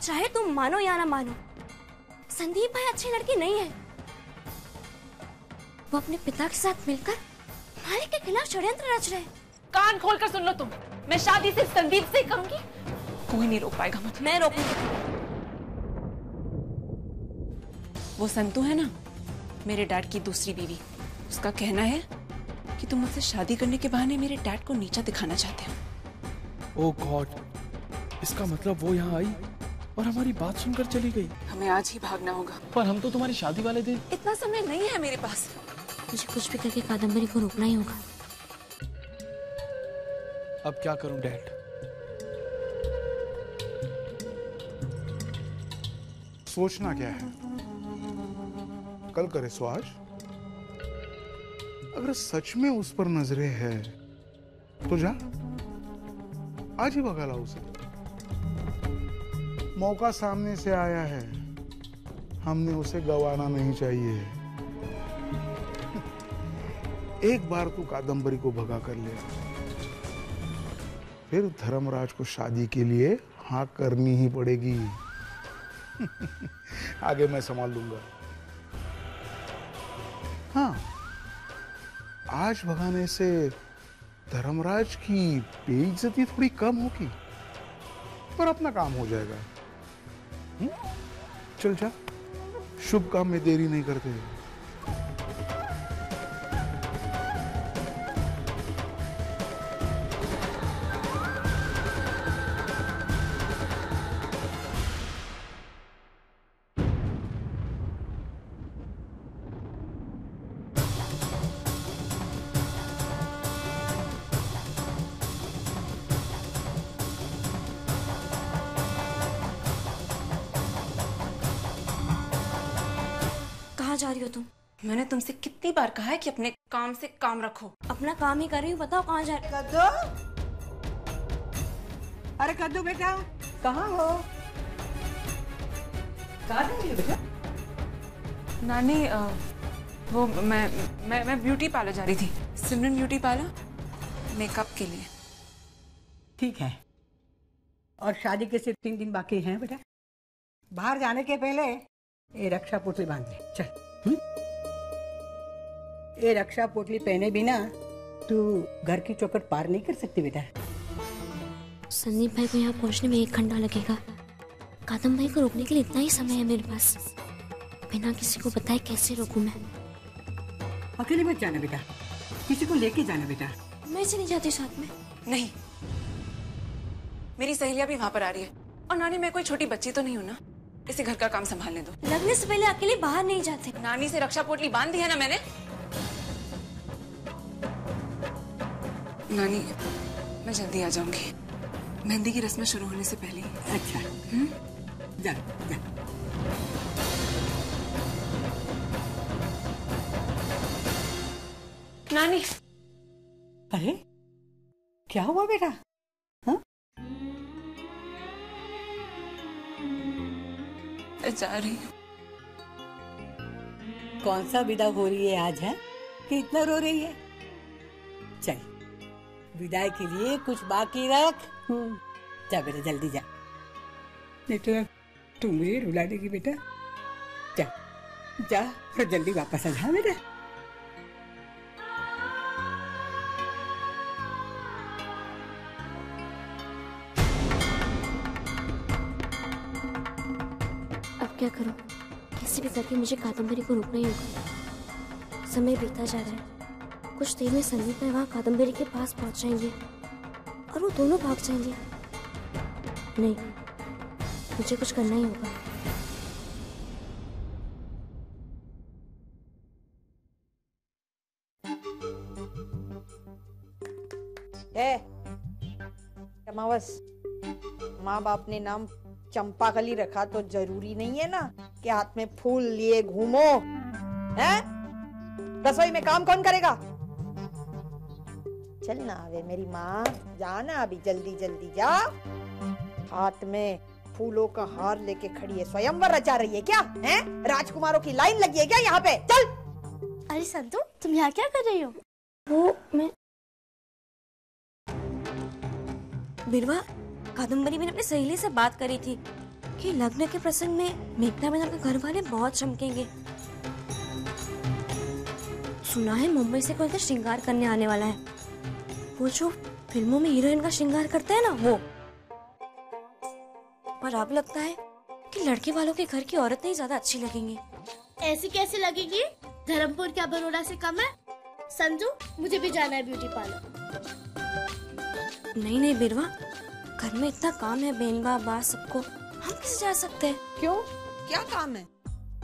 चाहे तुम मानो या ना मानो, संदीप भाई अच्छे लड़के नहीं है। वो अपने पिता के साथ मिलकर मालिक के खिलाफ षड्यंत्र रच रहे हैं। कान खोलकर सुन लो तुम, मैं शादी सिर्फ संदीप से करूंगी, कोई नहीं रोक पाएगा मुझे। मैं रोकूंगी। वो संतू है ना, मेरे डैड की दूसरी बीवी, उसका कहना है कि तुम मुझसे शादी करने के बहाने मेरे डैड को नीचा दिखाना चाहते हो। ओह गॉड, इसका मतलब वो यहाँ आई और हमारी बात सुनकर चली गई। हमें आज ही भागना होगा। पर हम तो तुम्हारी शादी वाले दिन। इतना समय नहीं है मेरे पास। मुझे कुछ भी करके कादम्बरी को रोकना ही होगा। अब क्या करूं डैड? सोचना क्या है, कल करे सो आज। अगर सच में उस पर नजरें है तो जा, आज ही भगा ला उसे। मौका सामने से आया है, हमने उसे गंवाना नहीं चाहिए। एक बार तू कादम्बरी को भगा कर ले, फिर धर्मराज को शादी के लिए हाँ करनी ही पड़ेगी। आगे मैं संभाल लूंगा। हाँ, आज भगाने से धर्मराज की बेइज्जती थोड़ी कम होगी, पर अपना काम हो जाएगा। चल जा, शुभ काम में देरी नहीं करते। कहाँ जा रही हो तुम? मैंने तुमसे कितनी बार कहा है कि अपने काम से काम रखो। अपना काम ही कर रही हूँ, बताओ कहाँ जा रही हो? कद्दू, अरे कद्दू बेटा, कहाँ हो? कहाँ जा रही हो बेटा? नानी, वो मैं ब्यूटी पार्लर जा रही थी। सिमरन ब्यूटी पार्लर, मेकअप के लिए। ठीक है। और शादी के सिर्फ 3 दिन बाकी हैं बेटा। बाहर जाने के पहले ये रक्षा पोटली बांध ले, चल। ये रक्षा पोटली पहने बिना तू घर की चौखट पार नहीं कर सकती बेटा। संदीप भाई को यहाँ पहुँचने में 1 घंटा लगेगा। कादम्बरी को रोकने के लिए इतना ही समय है मेरे पास। बिना किसी को बताए कैसे रोकूं मैं? अकेले मत जाना बेटा, किसी को लेके जाना बेटा। मैं चली जाती साथ में। नहीं, मेरी सहेलियां भी वहां पर आ रही है। और नानी, मैं कोई छोटी बच्ची तो नहीं हूँ ना, इसे घर का काम संभालने दो। लगने से पहले अकेले बाहर नहीं जाते। नानी से रक्षा पोटली बांध दी है ना मैंने। नानी, मैं जल्दी आ जाऊंगी, मेहंदी की रस्में शुरू होने से पहले। अच्छा, जा जा। नानी, अरे क्या हुआ बेटा? हाँ? जा रही हूँ। कौन सा विदा हो रही है आज, है कि इतना रो रही है? चल, विदाई के लिए कुछ बाकी रख। जा बेटा, जल्दी जा, नहीं तो तू मुझे रुला देगी बेटा। जा जा, फिर जल्दी वापस आ जा बेटा। अब क्या करूं? कैसे भी करके मुझे कादम्बरी को रोकना ही होगा। समय बीता जा रहा है। कुछ देर में संदीप भाई वहाँ कादम्बरी के पास पहुंच जाएंगे और वो दोनों भाग जाएंगे। नहीं, मुझे कुछ करना ही होगा। चमावस, माँ बाप ने नाम चंपाकली रखा तो जरूरी नहीं है ना कि हाथ में फूल लिए घूमो, हैं? रसोई में काम कौन करेगा? चल ना वे मेरी माँ, जाना अभी, जल्दी जल्दी जा। हाथ में फूलों का हार लेके खड़ी है, स्वयंवर रचा रही है क्या? हैं? राजकुमारों की लाइन लगी है क्या यहाँ पे? चल। अरे संतू, तुम यहाँ क्या कर रही हो? वो मैं बिरवा, कादम्बरी मैंने अपनी सहेली से बात करी थी। कि लग्न के प्रसंग में मेघना मैनन के घर वाले बहुत चमकेंगे। सुना है मुंबई से कोई श्रृंगार करने आने वाला है, वो जो फिल्मों में हीरोइन का श्रृंगार करता है ना वो। पर अब लगता है कि लड़के वालों के घर की औरतें ही ज्यादा अच्छी लगेंगी। ऐसी कैसे लगेगी? धर्मपुर क्या बड़ौदा से कम है? संजू, मुझे भी जाना है ब्यूटी पार्लर। नहीं बिरवा, घर में इतना काम है, बेनबा बा सबको, हम कैसे जा सकते हैं? क्यों, क्या काम है?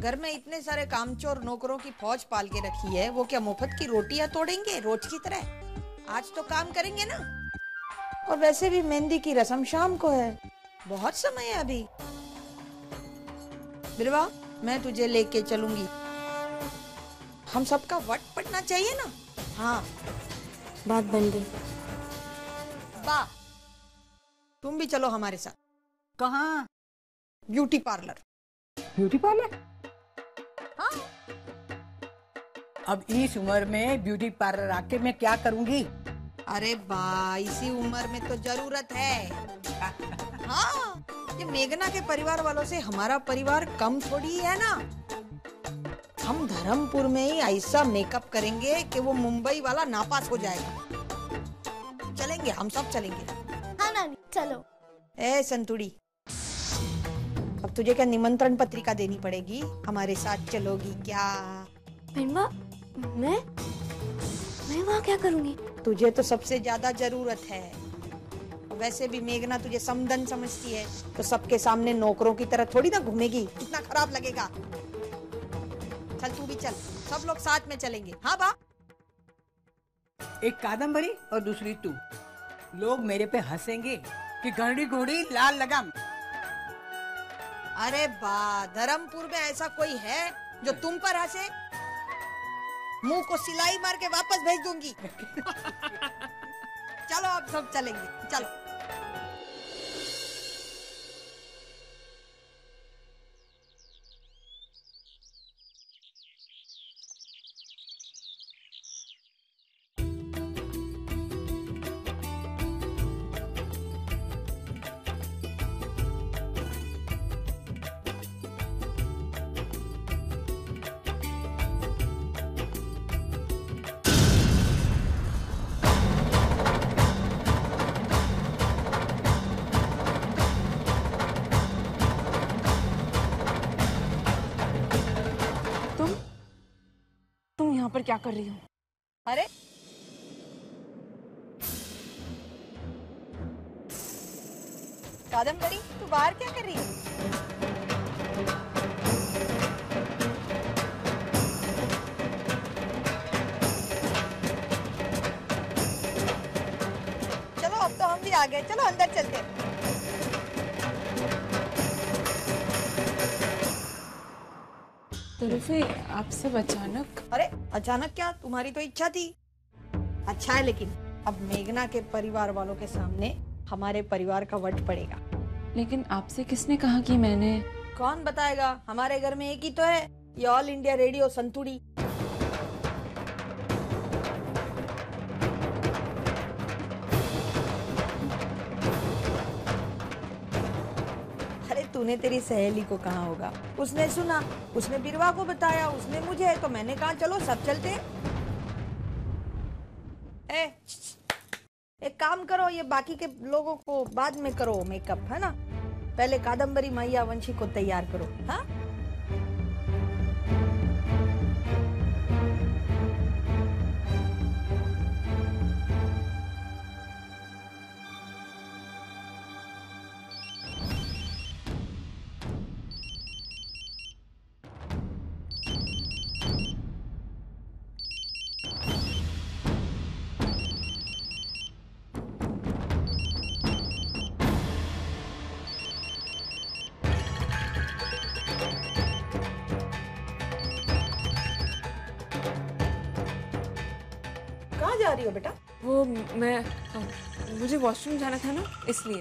घर में इतने सारे कामचोर नौकरों की फौज पाल के रखी है, वो क्या मुफ्त की रोटियां तोड़ेंगे रोज की तरह? आज तो काम करेंगे ना। और वैसे भी मेहंदी की रस्म शाम को है, बहुत समय है अभी। बिरवा, मैं तुझे लेके चलूंगी, हम सबका वट पड़ना चाहिए ना। हाँ, बात बन गई। बा, तुम भी चलो हमारे साथ। कहाँ? Beauty parlour. Beauty parlour? हाँ। अब इस उम्र में ब्यूटी पार्लर आके मैं क्या करूंगी? अरे बा, इसी उम्र में तो जरूरत है। हाँ, ये मेघना के परिवार वालों से हमारा परिवार कम थोड़ी है ना। हम धर्मपुर में ही ऐसा मेकअप करेंगे कि वो मुंबई वाला नापास हो जाएगा। चलेंगे, हम सब चलेंगे। हाँ नानी, चलो। ए संतुड़ी, अब तुझे क्या निमंत्रण पत्रिका देनी पड़ेगी? हमारे साथ चलोगी क्या? बेनबा, मैं वहाँ क्या करूँगी? तुझे तो सबसे ज्यादा जरूरत है। वैसे भी मेघना तुझे समधन समझती है, तो सबके सामने नौकरों की तरह थोड़ी ना घूमेगी, इतना खराब लगेगा। चल तू भी चल, सब लोग साथ में चलेंगे। हाँ बा? एक कादम्बरी और दूसरी तू। लोग मेरे पे हंसेंगे कि घड़ी घोड़ी लाल लगाम। अरे बा, धर्मपुर में ऐसा कोई है जो तुम पर हंसे? मुंह को सिलाई मार के वापस भेज दूंगी। चलो अब सब चलेंगे, चलो। तुम यहाँ पर क्या कर रही हो? अरे कादम्बरी, तू बाहर क्या कर रही है? चलो अब तो हम भी आ गए, चलो अंदर चलते हैं। तुरुफे, आप सब अचानक? अरे अचानक क्या, तुम्हारी तो इच्छा थी। अच्छा है, लेकिन अब मेघना के परिवार वालों के सामने हमारे परिवार का वट पड़ेगा। लेकिन आपसे किसने कहा कि मैंने? कौन बताएगा? हमारे घर में एक ही तो है, ये ऑल इंडिया रेडियो संतुड़ी। अरे तूने तेरी सहेली को कहा होगा, उसने सुना, उसने बिरवा को बताया, उसने मुझे, तो मैंने कहा चलो सब चलते हैं। एक काम करो, ये बाकी के लोगों को बाद में करो मेकअप, है ना? पहले कादम्बरी मैया वंशी को तैयार करो। हाँ, कहाँ जा रही हो बेटा? वो मुझे वॉशरूम जाना था ना, इसलिए।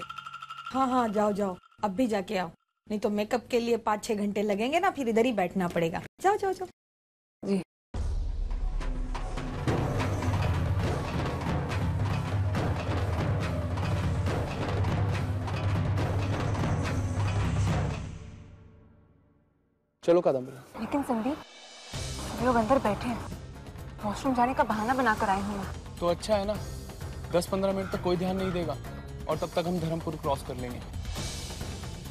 हाँ हाँ, जाओ जाओ, अब भी जाके आओ, नहीं तो मेकअप के लिए 5-6 घंटे लगेंगे ना, फिर इधर ही बैठना पड़ेगा। जाओ जाओ जाओ। जी। चलो कादम्बरी। लेकिन संदीप, सब लोग अंदर बैठे हैं, वॉशरूम जाने का बहाना बनाकर आए हूँ मैं। तो अच्छा है ना, 10-15 मिनट तक कोई ध्यान नहीं देगा और तब तक हम धर्मपुर क्रॉस कर लेंगे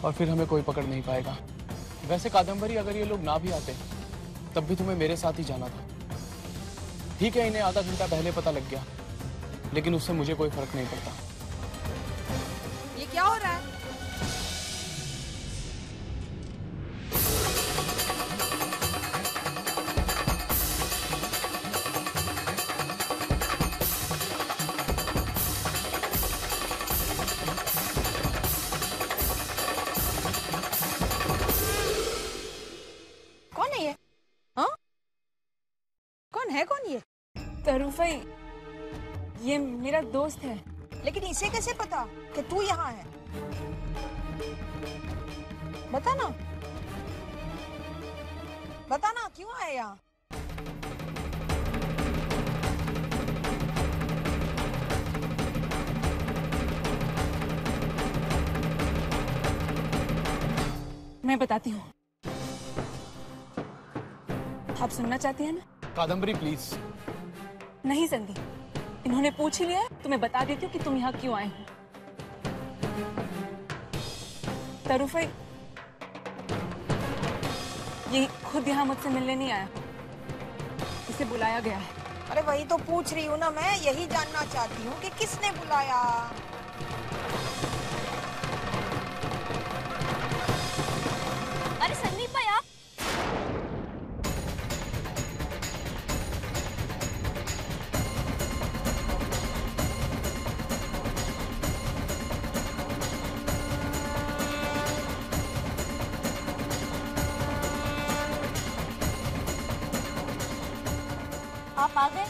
और फिर हमें कोई पकड़ नहीं पाएगा। वैसे कादम्बरी, अगर ये लोग ना भी आते तब भी तुम्हें मेरे साथ ही जाना था। ठीक है, इन्हें आधा घंटा पहले पता लग गया, लेकिन उससे मुझे कोई फर्क नहीं पड़ता। ये क्या हो रहा है? कौन है ये? हाँ? कौन ये? तरुफई, ये मेरा दोस्त है। लेकिन इसे कैसे पता कि तू यहाँ है? बता ना क्यों आए यहाँ? मैं बताती हूँ। आप सुनना चाहती हैं ना? कादम्बरी प्लीज। नहीं संदीप, इन्होंने पूछ ही लिया तो मैं बता देती हूँ कि तुम यहाँ क्यों आए हो। तरुफई, ये खुद यहाँ मुझसे मिलने नहीं आया, इसे बुलाया गया है। अरे वही तो पूछ रही हूँ ना, मैं यही जानना चाहती हूँ कि किसने बुलाया। अरे संदीप भाई, आप आ गए।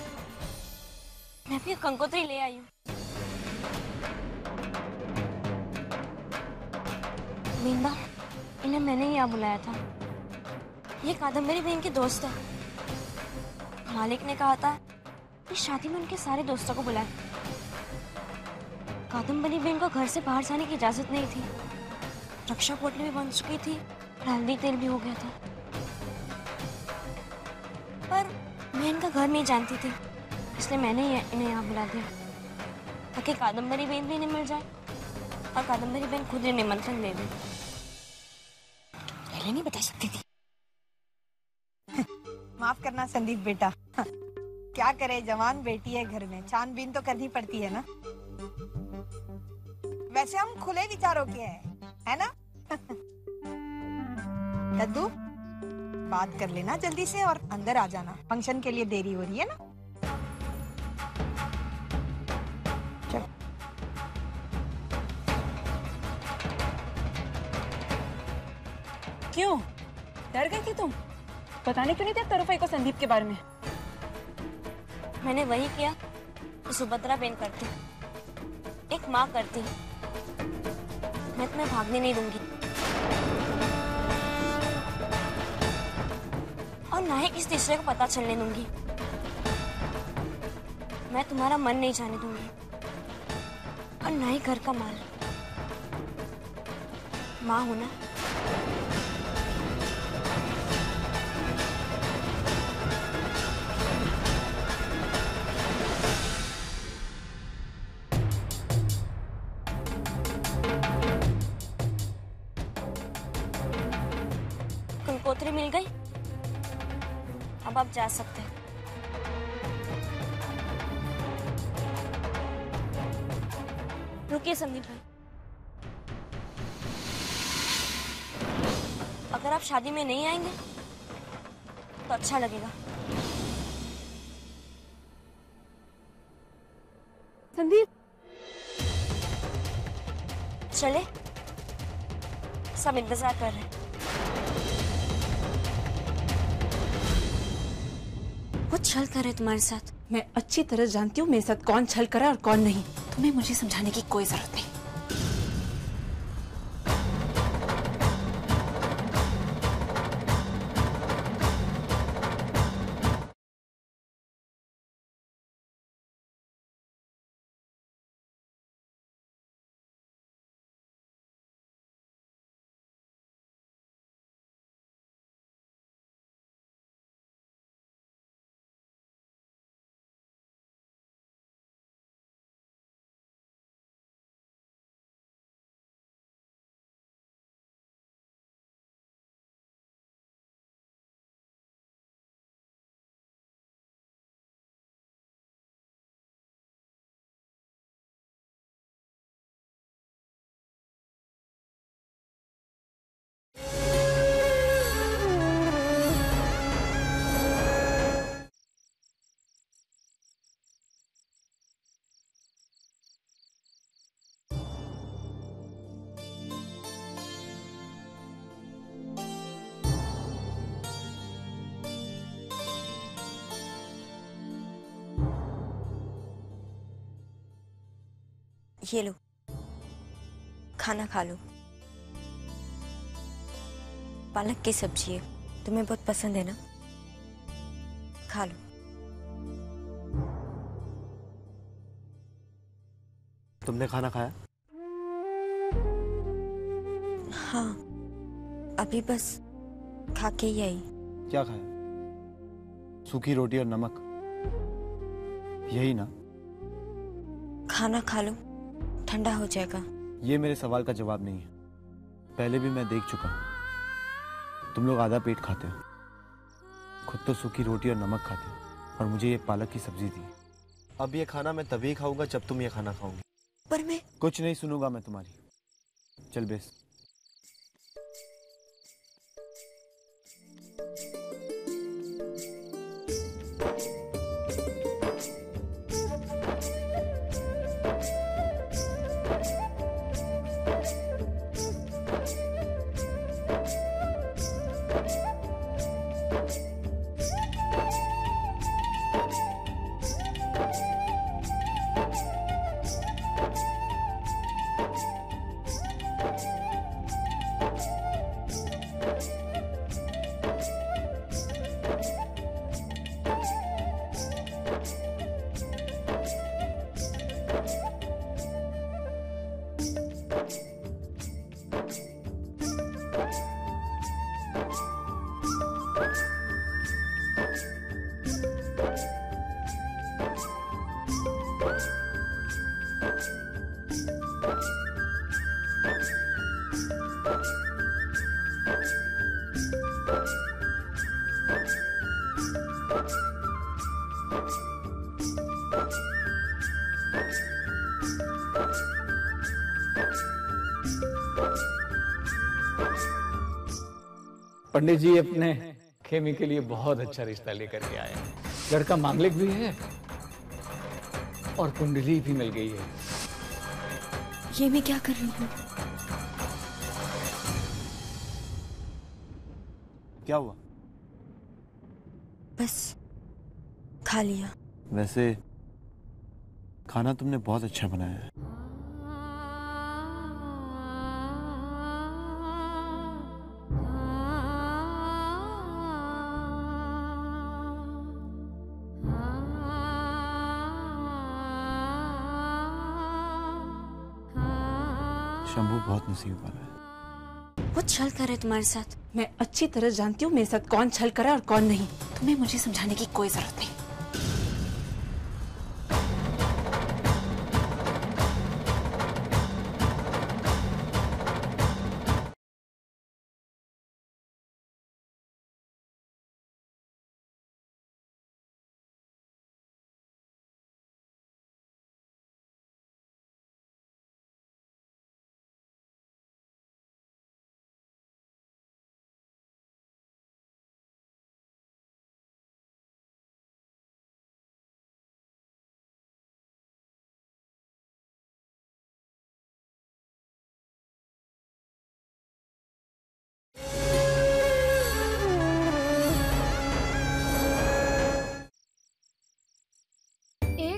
मैं भी कंकोत्री ले आई हूँ। मीना, इन्हें मैंने ही यहाँ बुलाया था। ये कादम्बरी बहन की दोस्त है। मालिक ने कहा था कि शादी में उनके सारे दोस्तों को बुलाए। कादम्बरी बहन को घर से बाहर जाने की इजाजत नहीं थी। रक्षा पोटली भी बन चुकी थी और हल्दी तेल भी हो गया था। पर मैं इनका घर नहीं जानती थी, इसलिए मैंने इन्हें यहाँ बुला दिया ताकि कादम्बरी बहन भी इन्हें मिल जाए और कादम्बरी बहन खुद इन्हें निमंत्रण दे दे। पहले नहीं बता सकती थी। माफ करना संदीप बेटा, क्या करे, जवान बेटी है घर में, छानबीन तो करनी पड़ती है ना। वैसे हम खुले विचारों के हैं, है ना? दद्दू, बात कर लेना जल्दी से और अंदर आ जाना, फंक्शन के लिए देरी हो रही है ना। चल। क्यों डर गई थी तुम? बताने क्यों नहीं थे तरुफई को संदीप के बारे में? मैंने वही किया जो सुभद्रा बहन करती, एक माँ करती। मैं तुम्हें भागने नहीं दूंगी और ना ही किसी तीसरे को पता चलने दूंगी। मैं तुम्हारा मन नहीं जाने दूंगी और ना ही घर का माल। माँ हो ना। कंकोत्री मिल गई, अब आप जा सकते हैं। रुकिए संदीप भाई, अगर आप शादी में नहीं आएंगे तो अच्छा लगेगा। संदीप, चले, सब इंतजार कर रहे हैं। वो छल कर रहे तुम्हारे साथ। मैं अच्छी तरह जानती हूँ मेरे साथ कौन छल करा और कौन नहीं। तुम्हें मुझे समझाने की कोई जरूरत नहीं। ये लो, खाना खा लो। पालक की सब्जी है, तुम्हें बहुत पसंद है ना, खा लो। तुमने खाना खाया? हाँ, अभी बस खा के ही आई। क्या खाया? सूखी रोटी और नमक, यही ना? खाना खा लो, ठंडा हो जाएगा। ये मेरे सवाल का जवाब नहीं है। पहले भी मैं देख चुका हूँ, तुम लोग आधा पेट खाते हो, खुद तो सूखी रोटी और नमक खाते हो, और मुझे ये पालक की सब्जी दी। अब ये खाना मैं तभी खाऊंगा जब तुम ये खाना खाओगे। पर मैं कुछ नहीं सुनूंगा मैं तुम्हारी। चल बेस। पंडित जी अपने खेमी के लिए बहुत अच्छा रिश्ता लेकर के आए हैं। लड़का मांगलिक भी है और कुंडली भी मिल गई है। ये मैं क्या कर रही हूँ? क्या हुआ? बस खा लिया। वैसे खाना तुमने बहुत अच्छा बनाया है। शंभू बहुत नसीब वाला है। वो छल कर रहे तुम्हारे साथ। मैं अच्छी तरह जानती हूँ मेरे साथ कौन छल करा और कौन नहीं। तुम्हें मुझे समझाने की कोई जरूरत नहीं।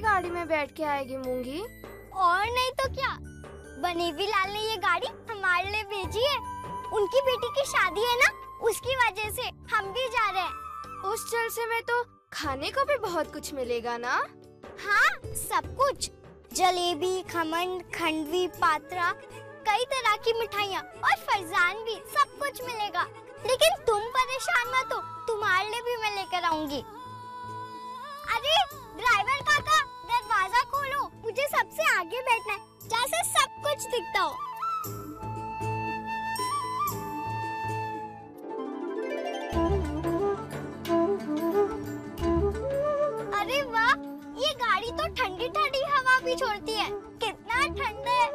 गाड़ी में बैठ के आएगी मूंगी। और नहीं तो क्या, बनेवी लाल ने ये गाड़ी हमारे लिए भेजी है। उनकी बेटी की शादी है ना, उसकी वजह से हम भी जा रहे हैं। उस जलसे में तो खाने को भी बहुत कुछ मिलेगा ना? हाँ, सब कुछ, जलेबी, खमन, खंडवी, पात्रा, कई तरह की मिठाइयाँ और फरजान भी, सब कुछ मिलेगा। लेकिन तुम परेशान मत हो, तुम्हारे लिए भी मैं लेकर आऊंगी। अरे ड्राइवर काका, दरवाजा खोलो, मुझे सबसे आगे बैठना है, जैसे सब कुछ दिखता हो। अरे वाह, ये गाड़ी तो ठंडी ठंडी हवा भी छोड़ती है। कितना ठंडा है।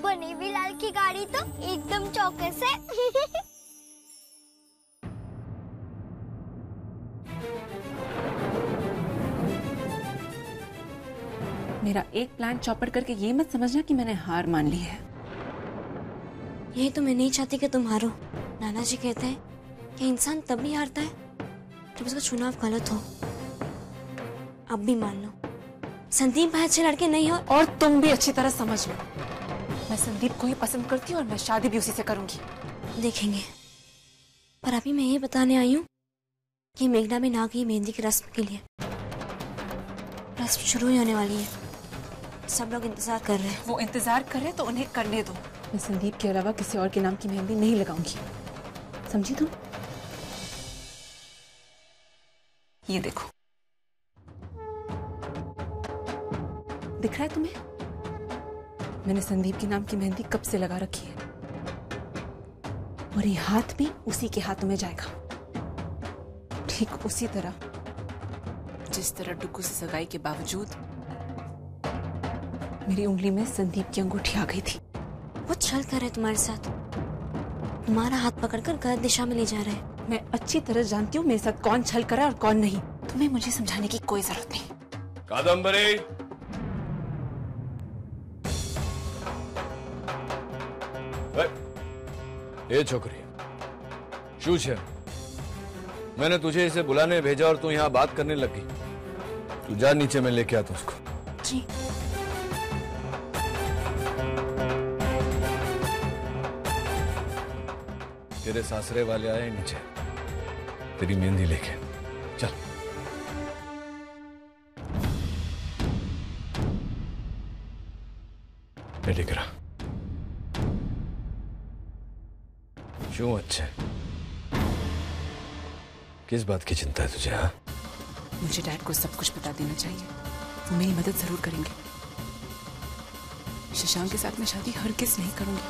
बनेवी लाल की गाड़ी तो एकदम चौकस है। मेरा एक प्लान चौपट करके ये मत समझना कि मैंने हार मान ली है। यही तो मैं नहीं चाहती कि तुम हारो। नाना जी कहते हैं कि इंसान तब भी हारता है जब उसका चुनाव गलत हो। अब भी मान लो, संदीप भाई अच्छे लड़के नहीं हो। और तुम भी अच्छी तरह समझ लो, मैं संदीप को ही पसंद करती हूँ और मैं शादी भी उसी से करूंगी। देखेंगे, पर अभी मैं ये बताने आई हूँ कि मेघना में ना गई मेहंदी की रस्म के लिए। रस्म शुरू ही होने वाली है, सब लोग इंतजार कर रहे हैं। वो इंतजार कर रहे हैं तो उन्हें करने दो। मैं संदीप के अलावा किसी और के नाम की मेहंदी नहीं लगाऊंगी, समझी तुम? ये देखो, दिख रहा है तुम्हें? मैंने संदीप के नाम की मेहंदी कब से लगा रखी है और ये हाथ भी उसी के हाथों में जाएगा, ठीक उसी तरह जिस तरह डुग्गू से सगाई के बावजूद मेरी उंगली में संदीप की अंगूठी आ गई थी। वो छल कर रहे तुम्हारे साथ, तुम्हारा हाथ पकड़कर गलत दिशा में ले जा रहे हैं। मैं अच्छी तरह जानती हूँ मेरे साथ कौन छल करा और कौन नहीं। तुम्हें मुझे समझाने की कोई जरूरत नहीं। कादंबरी, ये छोकरी शू है? मैंने तुझे इसे बुलाने भेजा और तू यहाँ बात करने लगी। तू जा नीचे, में लेके आता उसको। जी। तेरे सासरे वाले आए नीचे तेरी मेहंदी लेके। चल। रेडी करा। क्यों अच्छे, किस बात की चिंता है तुझे? हाँ, मुझे डैड को सब कुछ बता देना चाहिए, वो मेरी मदद जरूर करेंगे। शशांक के साथ मैं शादी हरगिज़ नहीं करूंगी।